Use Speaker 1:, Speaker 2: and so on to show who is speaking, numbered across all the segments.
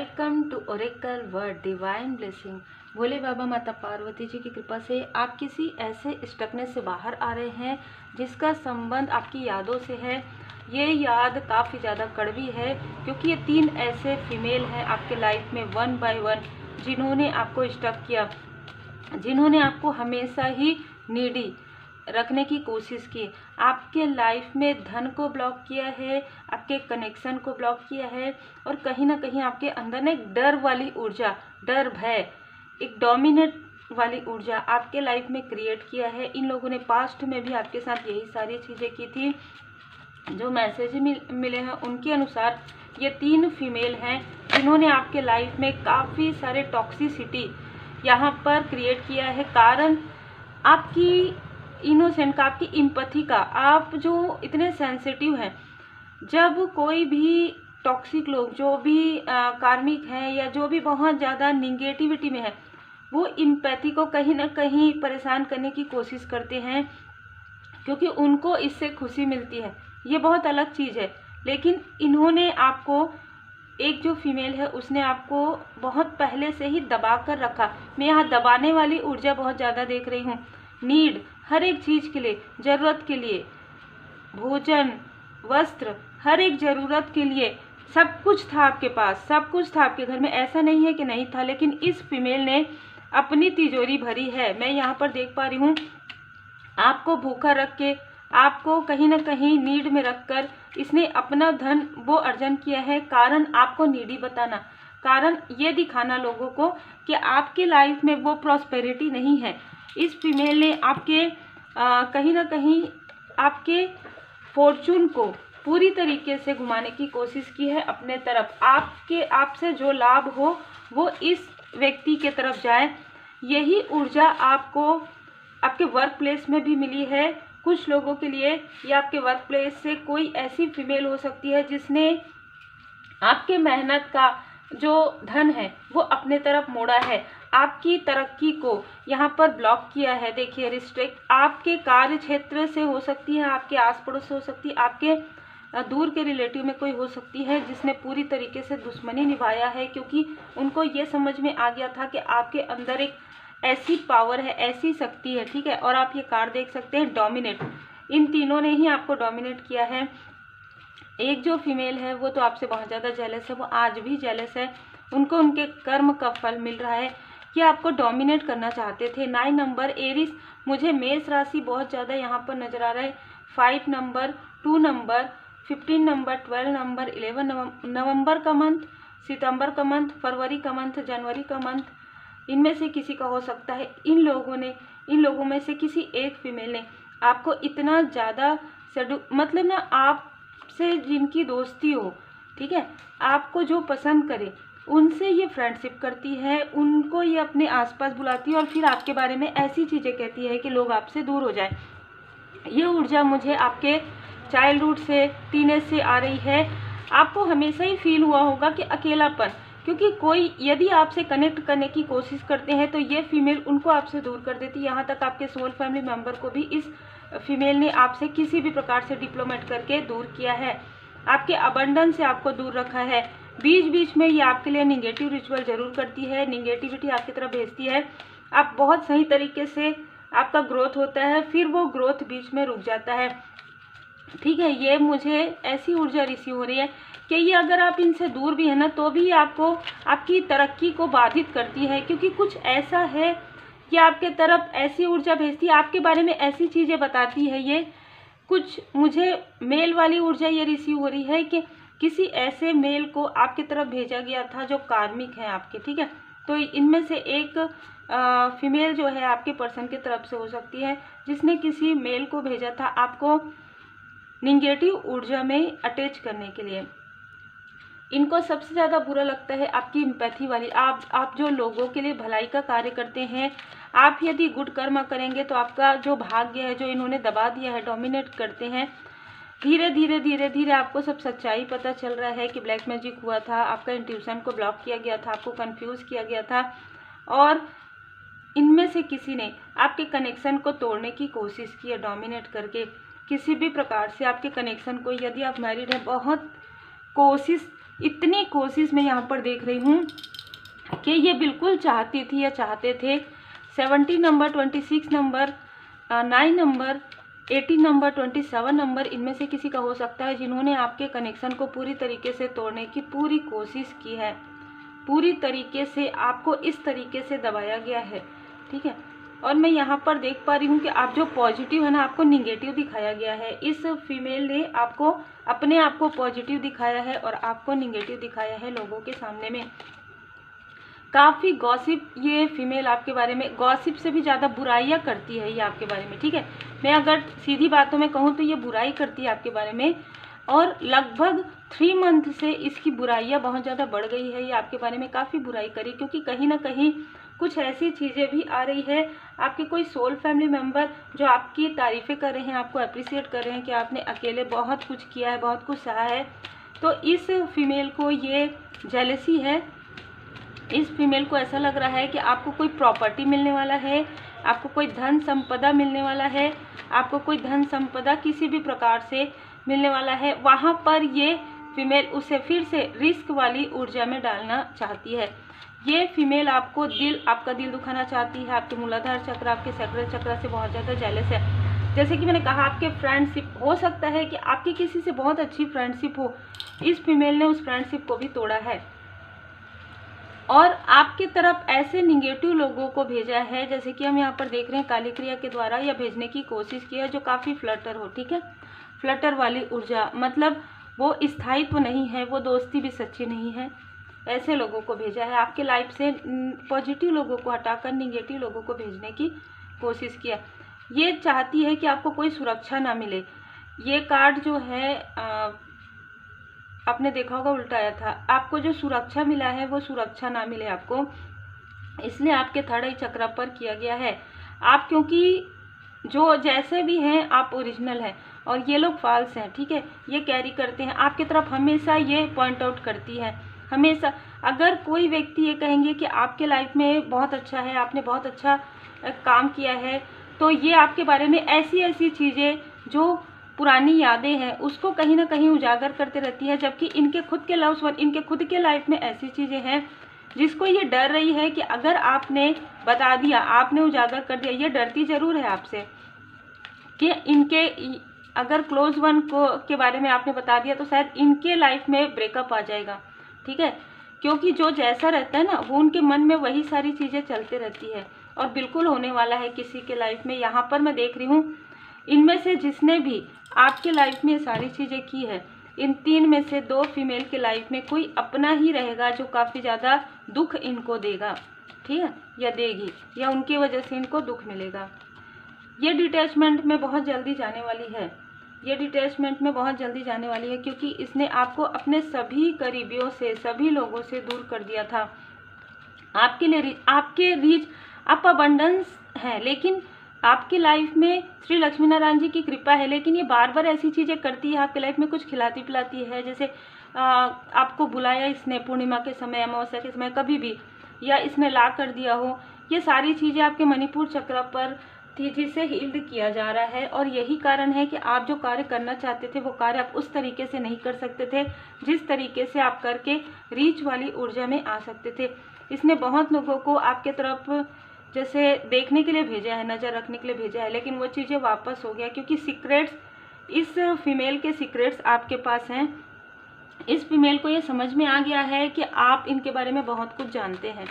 Speaker 1: Welcome to Oracle word divine blessing. Bhole Baba Mata Parvati जी की कृपा से आप किसी ऐसे स्टकनेस से बाहर आ रहे हैं जिसका संबंध आपकी यादों से है। ये याद काफ़ी ज़्यादा कड़वी है क्योंकि ये 3 ऐसे फीमेल हैं आपके लाइफ में वन बाय वन, जिन्होंने आपको स्टक किया, जिन्होंने आपको हमेशा ही नीडी रखने की कोशिश की, आपके लाइफ में धन को ब्लॉक किया है, आपके कनेक्शन को ब्लॉक किया है और कहीं ना कहीं आपके अंदर ना एक डर वाली ऊर्जा, डर भय, एक डोमिनेट वाली ऊर्जा आपके लाइफ में क्रिएट किया है। इन लोगों ने पास्ट में भी आपके साथ यही सारी चीज़ें की थी। जो मैसेज मिले हैं उनके अनुसार ये 3 फीमेल हैं जिन्होंने आपके लाइफ में काफ़ी सारे टॉक्सिसिटी यहाँ पर क्रिएट किया है। कारण आपकी इनोसेंट का, आपकी इम्पैथी का, आप जो इतने सेंसिटिव हैं। जब कोई भी टॉक्सिक लोग, जो भी कार्मिक हैं या जो भी बहुत ज़्यादा निगेटिविटी में है, वो इम्पैथी को कहीं ना कहीं परेशान करने की कोशिश करते हैं क्योंकि उनको इससे खुशी मिलती है। ये बहुत अलग चीज़ है। लेकिन इन्होंने आपको, एक जो फीमेल है उसने आपको बहुत पहले से ही दबा कर रखा। मैं यहाँ दबाने वाली ऊर्जा बहुत ज़्यादा देख रही हूँ। नीड, हर एक चीज़ के लिए, ज़रूरत के लिए, भोजन, वस्त्र, हर एक ज़रूरत के लिए सब कुछ था आपके पास, सब कुछ था आपके घर में। ऐसा नहीं है कि नहीं था, लेकिन इस फीमेल ने अपनी तिजोरी भरी है। मैं यहाँ पर देख पा रही हूँ आपको भूखा रख के, आपको कहीं ना कहीं नीड में रखकर इसने अपना धन वो अर्जन किया है। कारण आपको नीडी बताना, कारण ये दिखाना लोगों को कि आपके लाइफ में वो प्रॉस्पेरिटी नहीं है। इस फीमेल ने आपके कहीं ना कहीं आपके फॉर्चून को पूरी तरीके से घुमाने की कोशिश की है अपने तरफ। आपसे जो लाभ हो वो इस व्यक्ति के तरफ जाए। यही ऊर्जा आपको आपके वर्क प्लेस में भी मिली है। कुछ लोगों के लिए या आपके वर्क प्लेस से कोई ऐसी फीमेल हो सकती है जिसने आपके मेहनत का जो धन है वो अपने तरफ मोड़ा है, आपकी तरक्की को यहाँ पर ब्लॉक किया है। देखिए, रिस्ट्रिक्ट आपके कार्य क्षेत्र से हो सकती है, आपके आस पड़ोस से हो सकती है, आपके दूर के रिलेटिव में कोई हो सकती है जिसने पूरी तरीके से दुश्मनी निभाया है क्योंकि उनको ये समझ में आ गया था कि आपके अंदर एक ऐसी पावर है, ऐसी शक्ति है। ठीक है, और आप ये कार्ड देख सकते हैं, डोमिनेट। इन तीनों ने ही आपको डोमिनेट किया है। एक जो फीमेल है वो तो आपसे बहुत ज़्यादा जेलस है, वो आज भी जेलस है। उनको उनके कर्म का फल मिल रहा है कि आपको डोमिनेट करना चाहते थे। 9 नंबर एरिस, मुझे मेष राशि बहुत ज़्यादा यहाँ पर नज़र आ रहा है। 5 नंबर, 2 नंबर, 15 नंबर, 12 नंबर, 11 नवंबर का मंथ, सितंबर का मंथ, फरवरी का मंथ, जनवरी का मंथ, इनमें से किसी का हो सकता है। इन लोगों में से किसी एक फीमेल ने आपको इतना ज़्यादा मतलब ना, आपसे जिनकी दोस्ती हो, ठीक है, आपको जो पसंद करे उनसे ये फ्रेंडशिप करती है, उनको ये अपने आसपास बुलाती है और फिर आपके बारे में ऐसी चीज़ें कहती है कि लोग आपसे दूर हो जाए। ये ऊर्जा मुझे आपके चाइल्डहुड से, टीनेज से आ रही है। आपको हमेशा ही फील हुआ होगा कि अकेलापन, क्योंकि कोई यदि आपसे कनेक्ट करने की कोशिश करते हैं तो ये फीमेल उनको आपसे दूर कर देती है। यहाँ तक आपके सोल फैमिली मेंबर को भी इस फीमेल ने आपसे किसी भी प्रकार से डिप्लोमेट करके दूर किया है, आपके अबंडन से आपको दूर रखा है। बीच बीच में ये आपके लिए निगेटिव रिचुअल जरूर करती है, निगेटिविटी आपकी तरफ भेजती है। आप बहुत सही तरीके से आपका ग्रोथ होता है, फिर वो ग्रोथ बीच में रुक जाता है। ठीक है, ये मुझे ऐसी ऊर्जा रिसीव हो रही है कि ये अगर आप इनसे दूर भी है ना तो भी आपको, आपकी तरक्की को बाधित करती है, क्योंकि कुछ ऐसा है कि आपके तरफ ऐसी ऊर्जा भेजती है, आपके बारे में ऐसी चीज़ें बताती है। ये कुछ मुझे मेल वाली ऊर्जा ये रिसीव हो रही है कि किसी ऐसे मेल को आपकी तरफ भेजा गया था जो कार्मिक है आपके। ठीक है, तो इनमें से एक फीमेल जो है आपके पर्सन की तरफ से हो सकती है जिसने किसी मेल को भेजा था आपको निगेटिव ऊर्जा में अटैच करने के लिए। इनको सबसे ज़्यादा बुरा लगता है आपकी एम्पैथी वाली। आप जो लोगों के लिए भलाई का कार्य करते हैं, आप यदि गुड कर्म करेंगे तो आपका जो भाग्य है, जो इन्होंने दबा दिया है, डोमिनेट करते हैं, धीरे धीरे धीरे धीरे आपको सब सच्चाई पता चल रहा है कि ब्लैक मैजिक हुआ था, आपका इंट्यूशन को ब्लॉक किया गया था, आपको कंफ्यूज किया गया था और इनमें से किसी ने आपके कनेक्शन को तोड़ने की कोशिश की है, डोमिनेट करके किसी भी प्रकार से आपके कनेक्शन को। यदि आप मैरिड हैं, बहुत कोशिश इतनी कोशिश मैं यहाँ पर देख रही हूँ कि ये बिल्कुल चाहती थी या चाहते थे 70 number, 26 number, 9 number, 18 number, 27 number, इनमें से किसी का हो सकता है जिन्होंने आपके कनेक्शन को पूरी तरीके से तोड़ने की पूरी कोशिश की है। पूरी तरीके से आपको इस तरीके से दबाया गया है, ठीक है। और मैं यहाँ पर देख पा रही हूँ कि आप जो पॉजिटिव है ना, आपको निगेटिव दिखाया गया है। इस फीमेल ने आपको अपने आप को पॉजिटिव दिखाया है और आपको निगेटिव दिखाया है लोगों के सामने में। काफ़ी गॉसिप ये फीमेल आपके बारे में, गॉसिप से भी ज़्यादा बुराइयाँ करती है ये आपके बारे में, ठीक है। मैं अगर सीधी बातों में कहूँ तो ये बुराई करती है आपके बारे में, और लगभग 3 मंथ से इसकी बुराइयाँ बहुत ज़्यादा बढ़ गई है। ये आपके बारे में काफ़ी बुराई करी, क्योंकि कहीं ना कहीं कुछ ऐसी चीज़ें भी आ रही है। आपके कोई सोल फैमिली मेम्बर जो आपकी तारीफ़ें कर रहे हैं, आपको अप्रिशिएट कर रहे हैं कि आपने अकेले बहुत कुछ किया है, बहुत कुछ सहा है। तो इस फीमेल को ये जेलसी है। इस फीमेल को ऐसा लग रहा है कि आपको कोई प्रॉपर्टी मिलने वाला है, आपको कोई धन संपदा मिलने वाला है, आपको कोई धन संपदा किसी भी प्रकार से मिलने वाला है। वहाँ पर ये फीमेल उसे फिर से रिस्क वाली ऊर्जा में डालना चाहती है। ये फीमेल आपका दिल दुखाना चाहती है। आपके मूलाधार चक्र, आपके सैक्रल चक्र से बहुत ज़्यादा जेलस है। जैसे कि मैंने कहा, आपके फ्रेंडशिप हो सकता है कि आपकी किसी से बहुत अच्छी फ्रेंडशिप हो, इस फीमेल ने उस फ्रेंडशिप को भी तोड़ा है और आपकी तरफ ऐसे निगेटिव लोगों को भेजा है, जैसे कि हम यहाँ पर देख रहे हैं काली क्रिया के द्वारा, या भेजने की कोशिश की है, जो काफ़ी फ्लटर हो, ठीक है। फ्लटर वाली ऊर्जा, मतलब वो स्थायित्व नहीं है, वो दोस्ती भी सच्ची नहीं है। ऐसे लोगों को भेजा है। आपके लाइफ से पॉजिटिव लोगों को हटाकर निगेटिव लोगों को भेजने की कोशिश किया। ये चाहती है कि आपको कोई सुरक्षा ना मिले। ये कार्ड जो है आपने देखा होगा उल्टाया था। आपको जो सुरक्षा मिला है वो सुरक्षा ना मिले आपको, इसलिए आपके थर्ड आई चक्र पर किया गया है। आप क्योंकि जो जैसे भी हैं आप ओरिजिनल हैं और ये लोग फॉल्स हैं, ठीक है। ये कैरी करते हैं आपकी तरफ, हमेशा ये पॉइंट आउट करती है हमेशा। अगर कोई व्यक्ति ये कहेंगे कि आपके लाइफ में बहुत अच्छा है, आपने बहुत अच्छा काम किया है, तो ये आपके बारे में ऐसी ऐसी चीज़ें जो पुरानी यादें हैं उसको कहीं ना कहीं उजागर करते रहती है। जबकि इनके खुद के लव्स वन, इनके खुद के लाइफ में ऐसी चीज़ें हैं जिसको ये डर रही है कि अगर आपने बता दिया, आपने उजागर कर दिया, ये डरती ज़रूर है आपसे कि इनके अगर क्लोज वन को के बारे में आपने बता दिया तो शायद इनके लाइफ में ब्रेकअप आ जाएगा, ठीक है। क्योंकि जो जैसा रहता है ना, वो उनके मन में वही सारी चीज़ें चलते रहती है और बिल्कुल होने वाला है किसी के लाइफ में। यहाँ पर मैं देख रही हूँ, इनमें से जिसने भी आपके लाइफ में ये सारी चीज़ें की है, इन 3 में से 2 फीमेल के लाइफ में कोई अपना ही रहेगा जो काफ़ी ज़्यादा दुख इनको देगा, ठीक है, या देगी, या उनकी वजह से इनको दुख मिलेगा। ये डिटैचमेंट में बहुत जल्दी जाने वाली है, ये डिटैचमेंट में बहुत जल्दी जाने वाली है, क्योंकि इसने आपको अपने सभी करीबियों से, सभी लोगों से दूर कर दिया था। आपके लिए आपके रीच आप अबंडेंस है, लेकिन आपकी लाइफ में श्री लक्ष्मी नारायण जी की कृपा है, लेकिन ये बार बार ऐसी चीज़ें करती है आपके लाइफ में, कुछ खिलाती पिलाती है। जैसे आपको बुलाया इसने पूर्णिमा के समय, अमावस्या के समय, कभी भी, या इसने ला कर दिया हो, ये सारी चीज़ें आपके मणिपुर चक्र पर तेजी से हील्ड किया जा रहा है। और यही कारण है कि आप जो कार्य करना चाहते थे वो कार्य आप उस तरीके से नहीं कर सकते थे जिस तरीके से आप करके रीच वाली ऊर्जा में आ सकते थे। इसने बहुत लोगों को आपके तरफ जैसे देखने के लिए भेजा है, नज़र रखने के लिए भेजा है, लेकिन वो चीज़ें वापस हो गया, क्योंकि सीक्रेट्स, इस फीमेल के सीक्रेट्स आपके पास हैं। इस फीमेल को ये समझ में आ गया है कि आप इनके बारे में बहुत कुछ जानते हैं।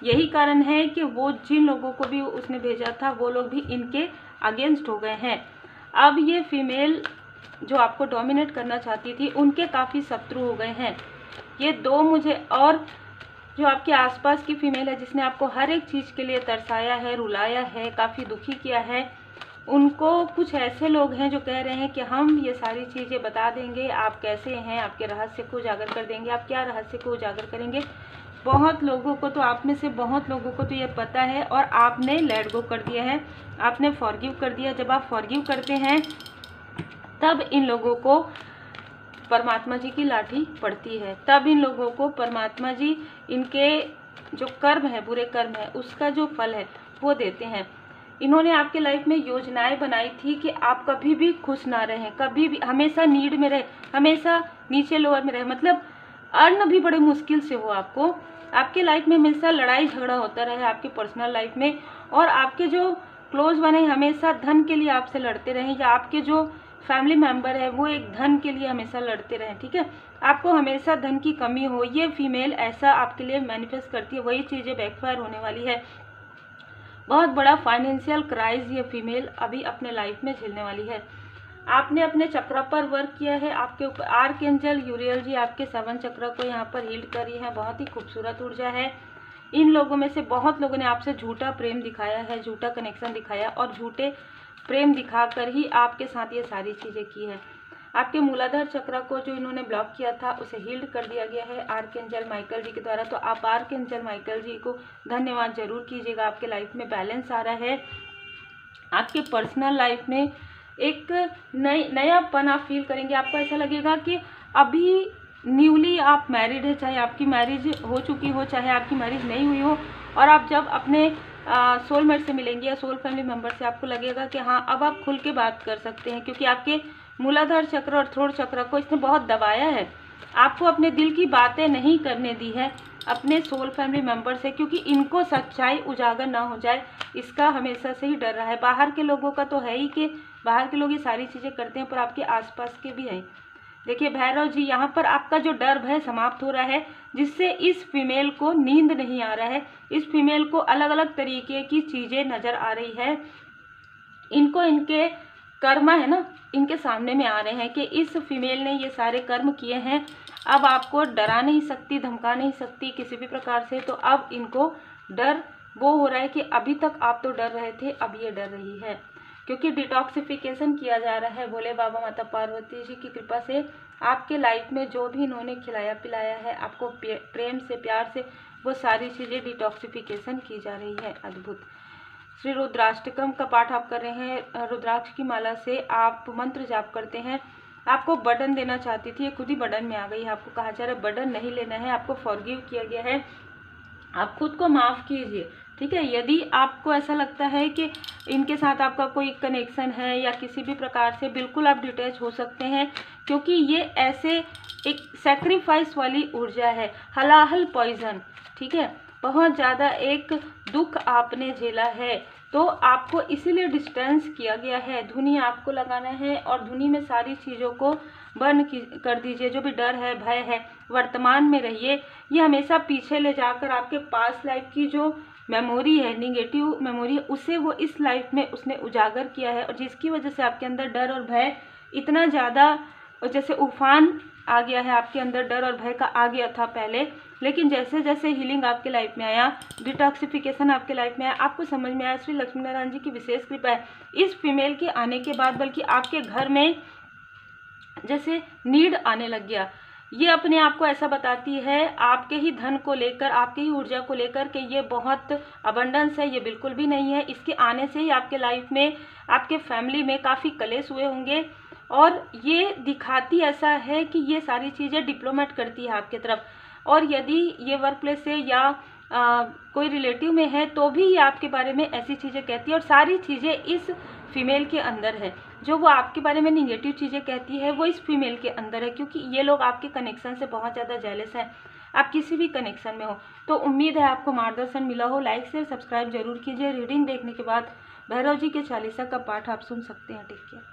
Speaker 1: यही कारण है कि वो जिन लोगों को भी उसने भेजा था वो लोग भी इनके अगेंस्ट हो गए हैं। अब ये फीमेल जो आपको डोमिनेट करना चाहती थी, उनके काफ़ी शत्रु हो गए हैं ये 2 मुझे। और जो आपके आसपास की फीमेल है जिसने आपको हर एक चीज़ के लिए तरसाया है, रुलाया है, काफ़ी दुखी किया है, उनको कुछ ऐसे लोग हैं जो कह रहे हैं कि हम ये सारी चीज़ें बता देंगे, आप कैसे हैं, आपके रहस्य को उजागर कर देंगे। आप क्या रहस्य को उजागर करेंगे? बहुत लोगों को तो, आप में से बहुत लोगों को तो ये पता है और आपने लेट गो कर दिया है, आपने फॉरगिव कर दिया। जब आप फॉरगिव करते हैं तब इन लोगों को परमात्मा जी की लाठी पड़ती है, तब इन लोगों को परमात्मा जी इनके जो कर्म है, बुरे कर्म है, उसका जो फल है वो देते हैं। इन्होंने आपके लाइफ में योजनाएं बनाई थी कि आप कभी भी खुश ना रहें, कभी भी हमेशा नीड में रहे, हमेशा नीचे लोअर में रहे। मतलब अर्न भी बड़े मुश्किल से हो आपको, आपके लाइफ में हमेशा लड़ाई झगड़ा होता रहे आपके पर्सनल लाइफ में, और आपके जो क्लोज बने हमेशा धन के लिए आपसे लड़ते रहें, या आपके जो फैमिली मेंबर है वो एक धन के लिए हमेशा लड़ते रहें, ठीक है। आपको हमेशा धन की कमी हो, ये फीमेल ऐसा आपके लिए मैनिफेस्ट करती है, वही चीज़ें बैकफायर होने वाली है। बहुत बड़ा फाइनेंशियल क्राइस ये फीमेल अभी अपने लाइफ में झेलने वाली है। आपने अपने चक्र पर वर्क किया है, आपके ऊपर आर्कएंजल यूरियल जी आपके 7 चक्र को यहाँ पर हील करी है, बहुत ही खूबसूरत ऊर्जा है। इन लोगों में से बहुत लोगों ने आपसे झूठा प्रेम दिखाया है, झूठा कनेक्शन दिखाया, और झूठे प्रेम दिखाकर ही आपके साथ ये सारी चीज़ें की है। आपके मूलाधार चक्र को जो इन्होंने ब्लॉक किया था उसे हील्ड कर दिया गया है आर्कएंजल माइकल जी के द्वारा। तो आप आर्कएंजल माइकल जी को धन्यवाद जरूर कीजिएगा। आपके लाइफ में बैलेंस आ रहा है, आपके पर्सनल लाइफ में एक नयापन आप फील करेंगे। आपको ऐसा लगेगा कि अभी न्यूली आप मैरिड है, चाहे आपकी मैरिज हो चुकी हो चाहे आपकी मैरिज नहीं हुई हो, और आप जब अपने सोलमेट से मिलेंगे या सोल फैमिली मेम्बर से, आपको लगेगा कि हाँ अब आप खुल के बात कर सकते हैं, क्योंकि आपके मूलाधार चक्र और थ्रोट चक्र को इसने बहुत दबाया है, आपको अपने दिल की बातें नहीं करने दी है अपने सोल फैमिली मेम्बर से, क्योंकि इनको सच्चाई उजागर ना हो जाए इसका हमेशा से ही डर रहा है। बाहर के लोगों का तो है ही कि बाहर के लोग ये सारी चीज़ें करते हैं, पर आपके आसपास के भी हैं। देखिए भैरव जी, यहाँ पर आपका जो डर भय समाप्त हो रहा है, जिससे इस फीमेल को नींद नहीं आ रहा है, इस फीमेल को अलग अलग तरीके की चीज़ें नज़र आ रही है, इनको इनके कर्म है ना इनके सामने में आ रहे हैं कि इस फीमेल ने ये सारे कर्म किए हैं, अब आपको डरा नहीं सकती, धमका नहीं सकती किसी भी प्रकार से। तो अब इनको डर वो हो रहा है कि अभी तक आप तो डर रहे थे, अब ये डर रही है, क्योंकि डिटॉक्सिफिकेशन किया जा रहा है भोले बाबा माता पार्वती जी की कृपा से। आपके लाइफ में जो भी इन्होंने खिलाया पिलाया है आपको प्रेम से प्यार से, वो सारी चीज़ें डिटॉक्सिफिकेशन की जा रही है। अद्भुत। श्री रुद्राष्टकम का पाठ आप कर रहे हैं, रुद्राक्ष की माला से आप मंत्र जाप करते हैं। आपको बर्डन देना चाहती थी, ये खुद ही बर्डन में आ गई है। आपको कहा जा रहा है बर्डन नहीं लेना है, आपको फॉरगिव किया गया है, आप खुद को माफ़ कीजिए, ठीक है। यदि आपको ऐसा लगता है कि इनके साथ आपका कोई कनेक्शन है या किसी भी प्रकार से, बिल्कुल आप डिटैच हो सकते हैं, क्योंकि ये ऐसे एक सेक्रीफाइस वाली ऊर्जा है, हलाहल पॉइजन, ठीक है। बहुत ज़्यादा एक दुख आपने झेला है, तो आपको इसीलिए डिस्टेंस किया गया है। धुनी आपको लगाना है और धुनी में सारी चीज़ों को बंद कर दीजिए। जो भी डर है भय है वर्तमान में रहिए, ये हमेशा पीछे ले जाकर आपके पास लाइफ की जो मेमोरी है, निगेटिव मेमोरी है, उसे वो इस लाइफ में उसने उजागर किया है, और जिसकी वजह से आपके अंदर डर और भय इतना ज़्यादा, जैसे उफान आ गया है आपके अंदर, डर और भय का आ गया था पहले, लेकिन जैसे जैसे हीलिंग आपके लाइफ में आया, डिटॉक्सिफिकेशन आपके लाइफ में आया, आपको समझ में आया श्री लक्ष्मी नारायण जी की विशेष कृपा है इस फीमेल के आने के बाद, बल्कि आपके घर में जैसे नीड आने लग गया। ये अपने आप को ऐसा बताती है आपके ही धन को लेकर, आपकी ही ऊर्जा को लेकर कि ये बहुत अबंडेंस है, ये बिल्कुल भी नहीं है। इसके आने से ही आपके लाइफ में, आपके फैमिली में काफ़ी कलेश हुए होंगे, और ये दिखाती ऐसा है कि ये सारी चीज़ें डिप्लोमेट करती है आपके तरफ, और यदि ये वर्क प्लेस से या कोई रिलेटिव में है तो भी ये आपके बारे में ऐसी चीज़ें कहती है, और सारी चीज़ें इस फीमेल के अंदर है। जो वो आपके बारे में निगेटिव चीज़ें कहती है वो इस फीमेल के अंदर है, क्योंकि ये लोग आपके कनेक्शन से बहुत ज़्यादा जेलस हैं, आप किसी भी कनेक्शन में हो। तो उम्मीद है आपको मार्गदर्शन मिला हो। लाइक शेयर सब्सक्राइब जरूर कीजिए। रीडिंग देखने के बाद भैरव जी के 40 का पाठ आप सुन सकते हैं। Take care.